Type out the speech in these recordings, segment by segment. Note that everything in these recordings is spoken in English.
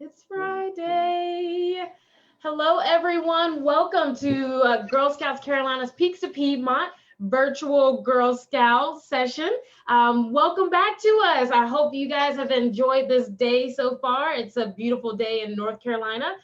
It's Friday. Hello, everyone. Welcome to Girl Scouts Carolina's Peaks of Piedmont virtual Girl Scout session. Welcome back to us. I hope you guys have enjoyed this day so far. It's a beautiful day in North Carolina.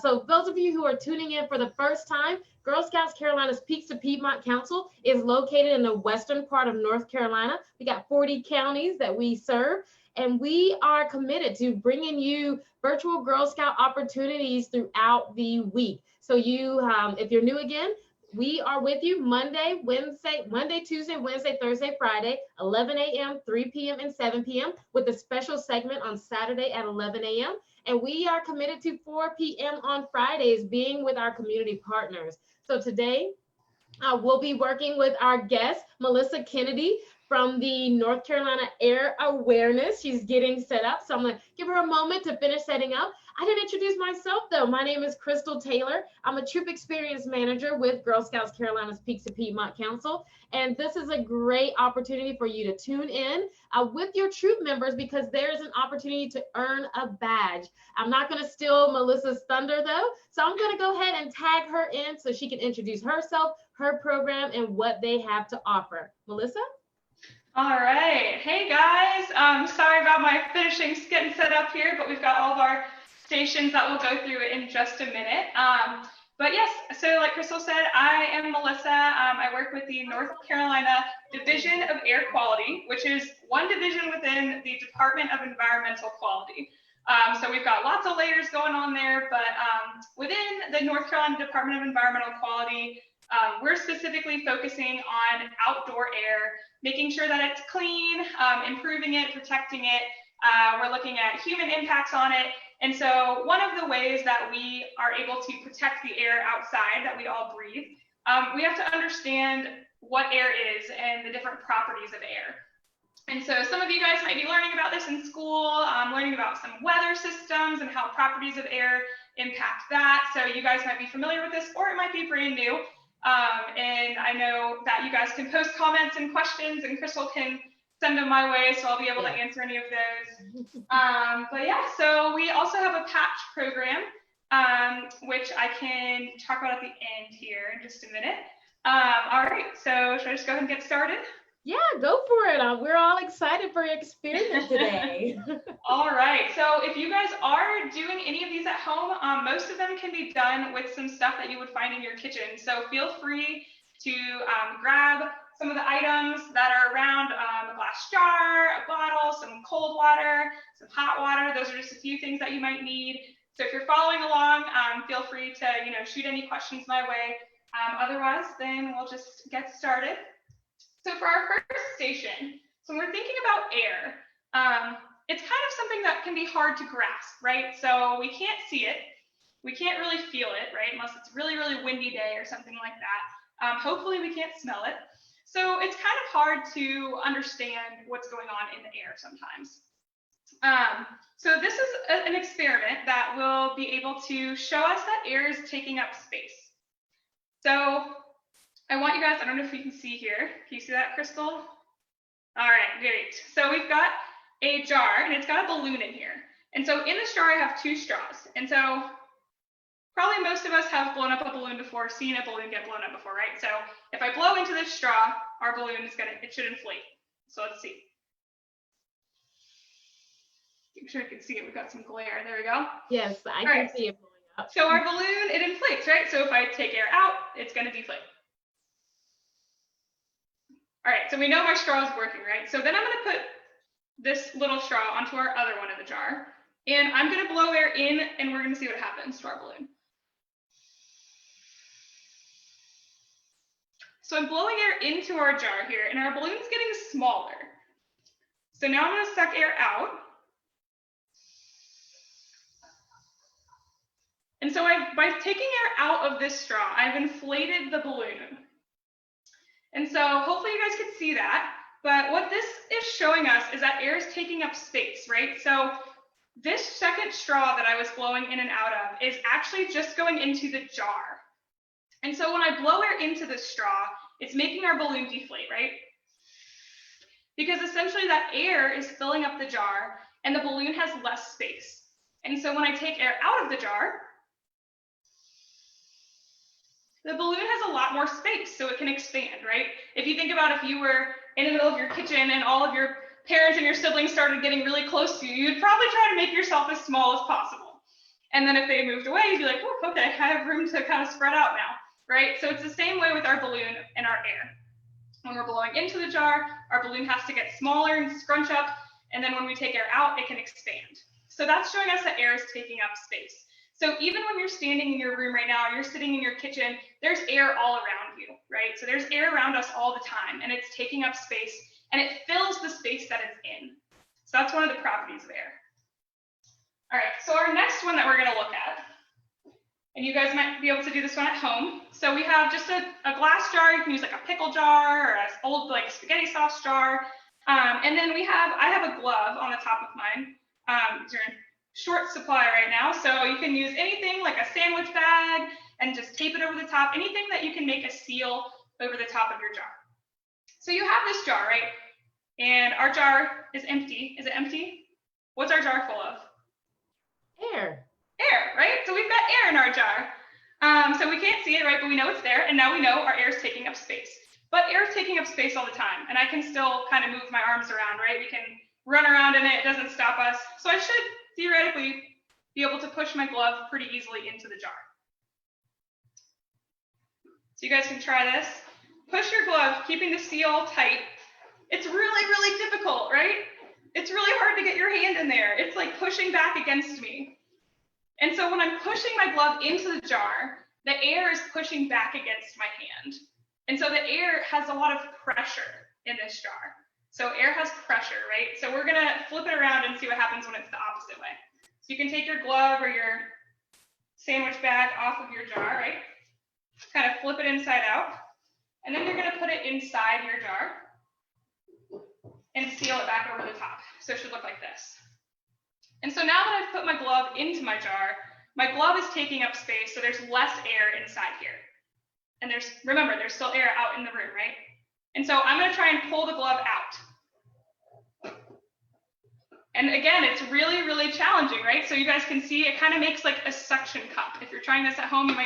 So those of you who are tuning in for the first time, Girl Scouts Carolina's Peaks of Piedmont Council is located in the western part of North Carolina. We got 40 counties that we serve, and we are committed to bringing you virtual Girl Scout opportunities throughout the week. So if you're new again, we are with you Monday, Tuesday, Wednesday, Thursday, Friday, 11 a.m., 3 p.m., and 7 p.m. with a special segment on Saturday at 11 a.m. And we are committed to 4 p.m. on Fridays being with our community partners. So today, we'll be working with our guest, Melissa Kennedy from the North Carolina Air Awareness. She's getting set up, so I'm going to give her a moment to finish setting up. I didn't introduce myself, though. My name is Crystal Taylor. I'm a Troop Experience Manager with Girl Scouts Carolina's Peaks of Piedmont Council, and this is a great opportunity for you to tune in with your troop members because there is an opportunity to earn a badge. I'm not going to steal Melissa's thunder, though, so I'm going to go ahead and tag her in so she can introduce herself, her program, and what they have to offer. Melissa? All right. Hey, guys. Sorry about my finishing getting set up here, but we've got all of our stations that we'll go through in just a minute. But yes, so like Crystal said, I am Melissa. I work with the North Carolina Division of Air Quality, which is one division within the Department of Environmental Quality. So we've got lots of layers going on there, but within the North Carolina Department of Environmental Quality, we're specifically focusing on outdoor air, making sure that it's clean, improving it, protecting it. We're looking at human impacts on it. And so one of the ways that we are able to protect the air outside that we all breathe, we have to understand what air is and the different properties of air. And so some of you guys might be learning about this in school, learning about some weather systems and how properties of air impact that. So you guys might be familiar with this, or it might be brand new. And I know that you guys can post comments and questions, and Crystal can send them my way, so I'll be able to answer any of those. But yeah, so we also have a patch program, which I can talk about at the end here in just a minute. All right, so should I just go ahead and get started? Yeah, go for it. We're all excited for your experience today. All right, so if you guys are doing any of these at home, most of them can be done with some stuff that you would find in your kitchen. So feel free to grab some of the items that are around, a glass jar, a bottle, some cold water, some hot water. Those are just a few things that you might need. So if you're following along, feel free to shoot any questions my way. Otherwise, then we'll just get started. So for our first station, so when we're thinking about air, it's kind of something that can be hard to grasp, right? So we can't see it, we can't really feel it, right? Unless it's a really, really windy day or something like that. Hopefully we can't smell it. So it's kind of hard to understand what's going on in the air sometimes. So this is an experiment that will be able to show us that air is taking up space. So I want you guys, I don't know if you can see here. Can you see that, Crystal? All right, great. So we've got a jar, and it's got a balloon in here. And so in this jar, I have two straws. And so probably most of us have blown up a balloon before, seen a balloon get blown up before, right? So if I blow into this straw, our balloon it should inflate. So let's see. Make sure you can see it. We've got some glare. There we go. Yes, I can see it blowing up. So our balloon, it inflates, right? So if I take air out, it's going to deflate. All right, so we know my straw is working, right? So then I'm going to put this little straw onto our other one in the jar, and I'm going to blow air in, and we're going to see what happens to our balloon. So I'm blowing air into our jar here, and our balloon's getting smaller. So now I'm going to suck air out. And so by taking air out of this straw, I've inflated the balloon. And so hopefully you guys can see that, but what this is showing us is that air is taking up space, right? So this second straw that I was blowing in and out of is actually just going into the jar. And so when I blow air into this straw, it's making our balloon deflate, right? Because essentially that air is filling up the jar and the balloon has less space. And so when I take air out of the jar, the balloon has a lot more space, so it can expand, right? If you think about if you were in the middle of your kitchen and all of your parents and your siblings started getting really close to you, you'd probably try to make yourself as small as possible. And then if they moved away, you'd be like, oh, okay, I have room to kind of spread out now, right? So it's the same way with our balloon and our air. When we're blowing into the jar, our balloon has to get smaller and scrunch up, and then when we take air out, it can expand. So that's showing us that air is taking up space. So even when you're standing in your room right now, you're sitting in your kitchen, there's air all around you, right? So there's air around us all the time, and it's taking up space, and it fills the space that it's in. So that's one of the properties of air. All right, so our next one that we're gonna look at, and you guys might be able to do this one at home. So we have just a glass jar. You can use like a pickle jar or an old like spaghetti sauce jar. And then I have a glove on the top of mine. These are in short supply right now. So you can use anything like a sandwich bag and just tape it over the top, anything that you can make a seal over the top of your jar. So you have this jar, right? And our jar is empty. Is it empty? What's our jar full of? Air. Air, right? So we've got air in our jar. So we can't see it, right? But we know it's there. And now we know our air is taking up space. But air is taking up space all the time. And I can still kind of move my arms around, right? We can run around in it. It doesn't stop us. So I should theoretically be able to push my glove pretty easily into the jar. So you guys can try this. Push your glove, keeping the seal tight. It's really, really difficult, right? It's really hard to get your hand in there. It's like pushing back against me. And so when I'm pushing my glove into the jar, the air is pushing back against my hand. And so the air has a lot of pressure in this jar. So air has pressure, right? So we're gonna flip it around and see what happens when it's the opposite way. So you can take your glove or your sandwich bag off of your jar, right? Kind of flip it inside out. And then you're gonna put it inside your jar and seal it back over the top. So it should look like this. And so now that I've put my glove into my jar, my glove is taking up space, so there's less air inside here. And remember, there's still air out in the room, right? And so I'm gonna try and pull the glove out. And again, it's really, really challenging, right? So you guys can see it kind of makes like a suction cup. If you're trying this at home,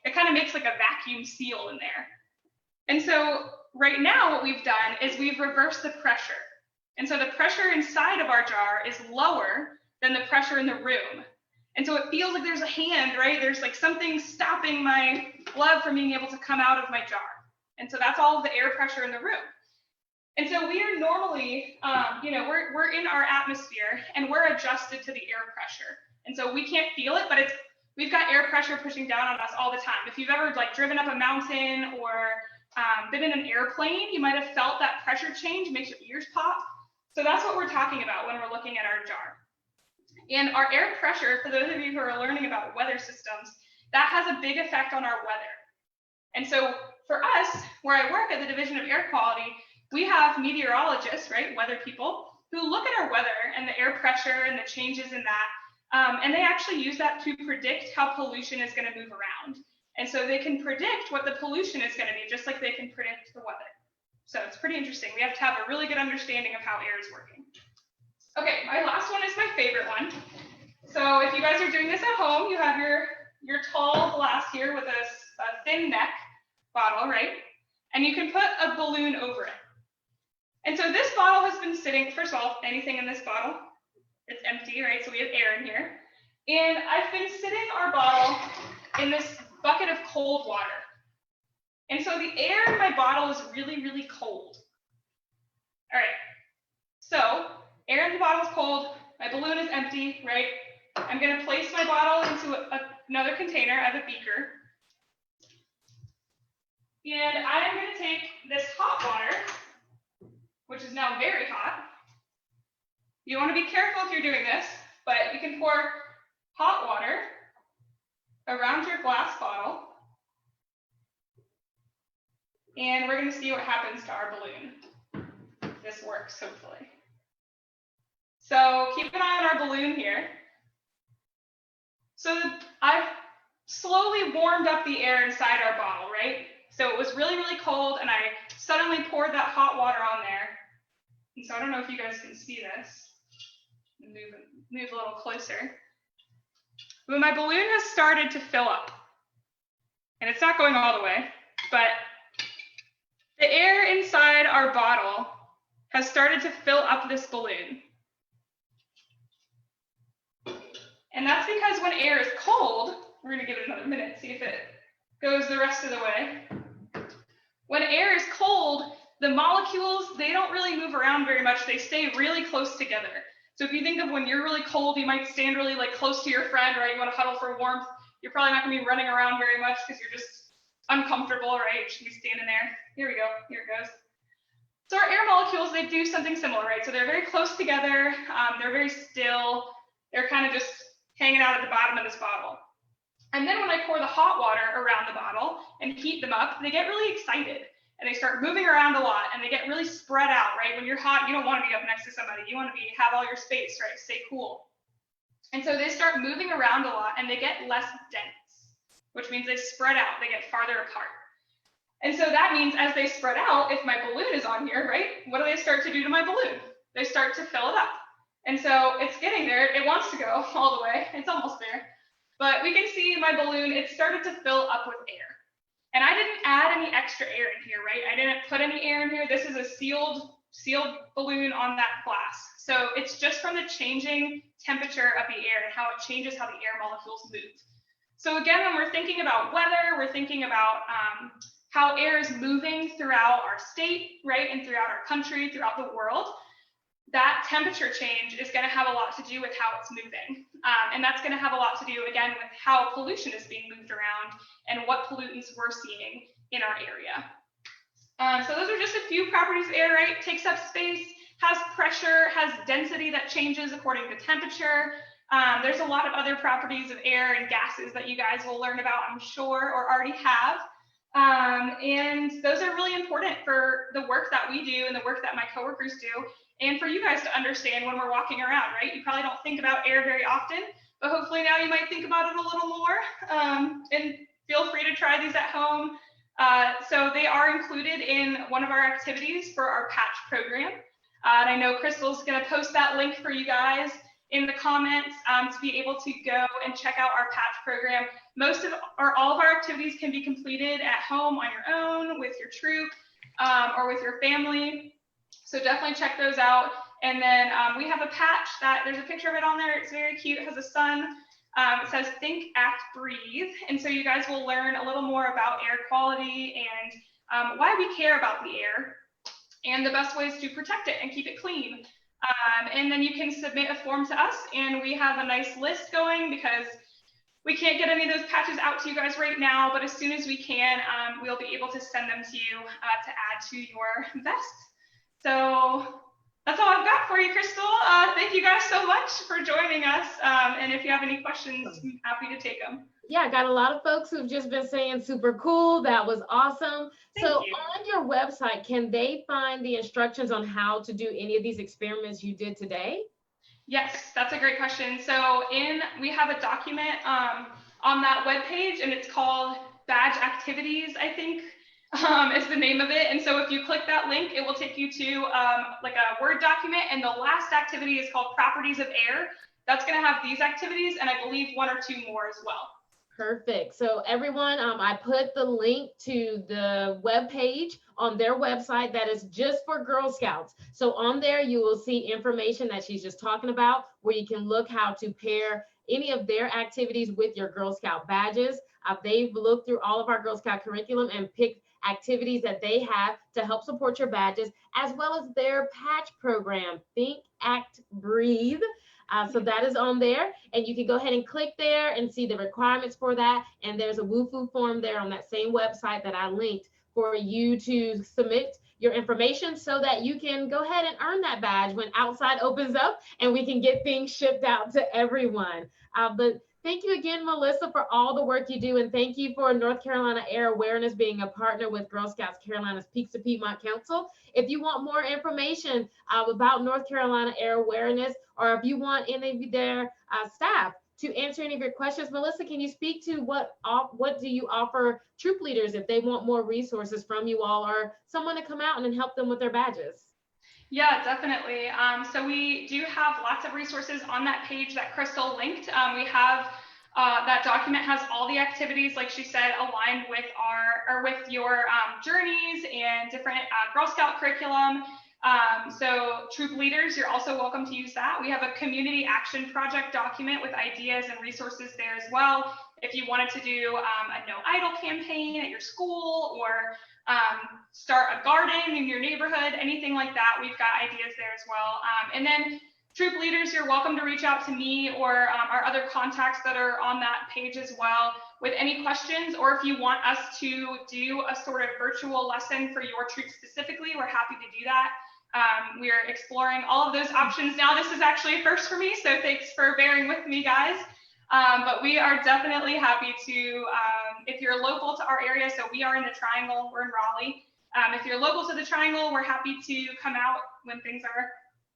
it kind of makes like a vacuum seal in there. And so right now what we've done is we've reversed the pressure. And so the pressure inside of our jar is lower than the pressure in the room. And so it feels like there's a hand, right? There's like something stopping my glove from being able to come out of my jar. And so that's all of the air pressure in the room. And so we are normally, we're in our atmosphere and we're adjusted to the air pressure. And so we can't feel it, but we've got air pressure pushing down on us all the time. If you've ever like driven up a mountain or been in an airplane, you might have felt that pressure change, makes your ears pop. So that's what we're talking about when we're looking at our jar. And our air pressure, for those of you who are learning about weather systems, that has a big effect on our weather. And so for us, where I work at the Division of Air Quality, we have meteorologists, right, weather people, who look at our weather and the air pressure and the changes in that, and they actually use that to predict how pollution is going to move around. And so they can predict what the pollution is going to be, just like they can predict the weather. So it's pretty interesting. We have to have a really good understanding of how air is working. Okay, my last one is my favorite one. So if you guys are doing this at home, you have your tall glass here with a thin neck bottle, right? And you can put a balloon over it. And so this bottle has been sitting, first of all, anything in this bottle, it's empty, right? So we have air in here. And I've been sitting our bottle in this bucket of cold water. And so the air in my bottle is really, really cold. All right, so air in the bottle is cold, my balloon is empty, right? I'm gonna place my bottle into another container. I have a beaker. And I'm gonna take this hot water, which is now very hot. You wanna be careful if you're doing this, but you can pour hot water around your glass bottle. And we're gonna see what happens to our balloon. This works, hopefully. So keep an eye on our balloon here. So I've slowly warmed up the air inside our bottle, right? So it was really, really cold, and I suddenly poured that hot water on there. And so I don't know if you guys can see this. Move a little closer. But my balloon has started to fill up. And it's not going all the way, but the air inside our bottle has started to fill up this balloon. And that's because when air is cold, we're going to give it another minute, see if it goes the rest of the way. When air is cold, the molecules, they don't really move around very much. They stay really close together. So if you think of when you're really cold, you might stand really like close to your friend, right? You want to huddle for warmth. You're probably not going to be running around very much because you're just uncomfortable, right? You should be standing there. Here we go. Here it goes. So our air molecules, they do something similar, right? So they're very close together. They're very still. They're kind of just hanging out at the bottom of this bottle. And then when I pour the hot water around the bottle and heat them up, they get really excited and they start moving around a lot and they get really spread out, right? When you're hot, you don't want to be up next to somebody. You want to have all your space, right? Stay cool. And so they start moving around a lot and they get less dense, which means they spread out, they get farther apart. And so that means as they spread out, if my balloon is on here, right, what do they start to do to my balloon? They start to fill it up. And so it's getting there. It wants to go all the way. It's almost there. But we can see my balloon, it started to fill up with air. And I didn't add any extra air in here, right? I didn't put any air in here. This is a sealed balloon on that glass. So it's just from the changing temperature of the air and how it changes how the air molecules move. So again, when we're thinking about weather, we're thinking about how air is moving throughout our state, right? And throughout our country, throughout the world. That temperature change is going to have a lot to do with how it's moving. And that's going to have a lot to do, again, with how pollution is being moved around and what pollutants we're seeing in our area. So those are just a few properties of air, right? Takes up space, has pressure, has density that changes according to temperature. There's a lot of other properties of air and gases that you guys will learn about, I'm sure, or already have. And those are really important for the work that we do and the work that my coworkers do. And for you guys to understand when we're walking around, right? You probably don't think about air very often, but hopefully now you might think about it a little more. And feel free to try these at home. So they are included in one of our activities for our patch program. And I know Crystal's gonna post that link for you guys in the comments to be able to go and check out our patch program. All of our activities can be completed at home on your own with your troop or with your family. So definitely check those out. And then we have a patch that there's a picture of it on there. It's very cute. It has a sun. It says think, act, breathe. And so you guys will learn a little more about air quality and why we care about the air and the best ways to protect it and keep it clean. And then you can submit a form to us and we have a nice list going because we can't get any of those patches out to you guys right now, but as soon as we can, we'll be able to send them to you to add to your vest. So that's all I've got for you, Crystal. Thank you guys so much for joining us. And if you have any questions, I'm happy to take them. Yeah, I got a lot of folks who've just been saying super cool. That was awesome. So on your website, can they find the instructions on how to do any of these experiments you did today? Yes, that's a great question. So we have a document on that webpage and it's called Badge Activities, I think. Is the name of it. And so if you click that link, it will take you to like a Word document. And the last activity is called Properties of Air. That's going to have these activities and I believe one or two more as well. Perfect. So everyone, I put the link to the web page on their website that is just for Girl Scouts. So on there, you will see information that she's just talking about, where you can look how to pair any of their activities with your Girl Scout badges. They've looked through all of our Girl Scout curriculum and picked activities that they have to help support your badges, as well as their patch program, Think, Act, Breathe. So that is on there, and you can go ahead and click there and see the requirements for that. And there's a WUFU form there on that same website that I linked for you to submit your information so that you can go ahead and earn that badge when outside opens up and we can get things shipped out to everyone. But thank you again, Melissa, for all the work you do. And thank you for North Carolina Air Awareness being a partner with Girl Scouts Carolina's Peaks of Piedmont Council. If you want more information about North Carolina Air Awareness, or if you want any of their staff to answer any of your questions, Melissa, can you speak to what do you offer troop leaders if they want more resources from you all or someone to come out and help them with their badges? Yeah, definitely. So we do have lots of resources on that page that Crystal linked. We have That document has all the activities, like she said, aligned with your journeys and different Girl Scout curriculum. So troop leaders, you're also welcome to use that. We have a community action project document with ideas and resources there as well. If you wanted to do a no idle campaign at your school, or start a garden in your neighborhood, anything like that, we've got ideas there as well. And then troop leaders, you're welcome to reach out to me or our other contacts that are on that page as well with any questions, or if you want us to do a sort of virtual lesson for your troop specifically, we're happy to do that. We are exploring all of those options now. This is actually a first for me, so thanks for bearing with me, guys. But we are definitely happy to, if you're local to our area, so we are in the Triangle, we're in Raleigh. If you're local to the Triangle, we're happy to come out when things are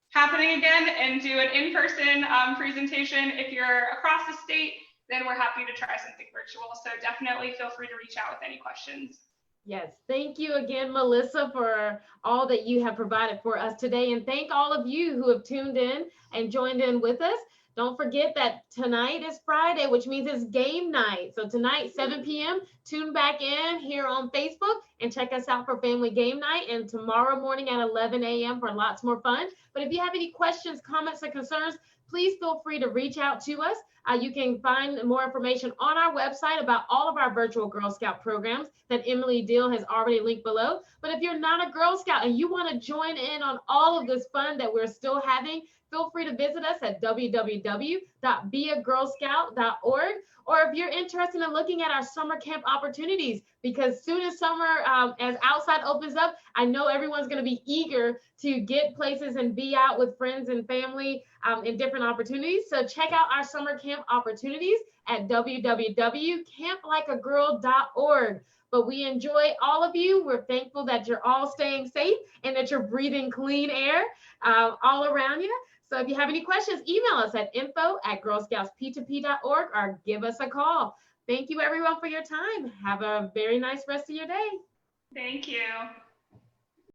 happening again and do an in-person presentation. If you're across the state, then we're happy to try something virtual. So definitely feel free to reach out with any questions. Yes, thank you again, Melissa, for all that you have provided for us today. And thank all of you who have tuned in and joined in with us. Don't forget that tonight is Friday, which means it's game night. So tonight, 7 p.m., tune back in here on Facebook and check us out for family game night. And tomorrow morning at 11 a.m. for lots more fun. But if you have any questions, comments, or concerns, please feel free to reach out to us. You can find more information on our website about all of our virtual Girl Scout programs that Emily Deal has already linked below. But if you're not a Girl Scout and you want to join in on all of this fun that we're still having, feel free to visit us at www.beagirlscout.org. Or if you're interested in looking at our summer camp opportunities, because soon as summer, as outside opens up, I know everyone's going to be eager to get places and be out with friends and family in different opportunities. So check out our summer camp opportunities at www.camplikeagirl.org. But we enjoy all of you. We're thankful that you're all staying safe and that you're breathing clean air all around you. So if you have any questions, email us at info@girlscoutsp2p.org or give us a call. Thank you, everyone, for your time. Have a very nice rest of your day. Thank you.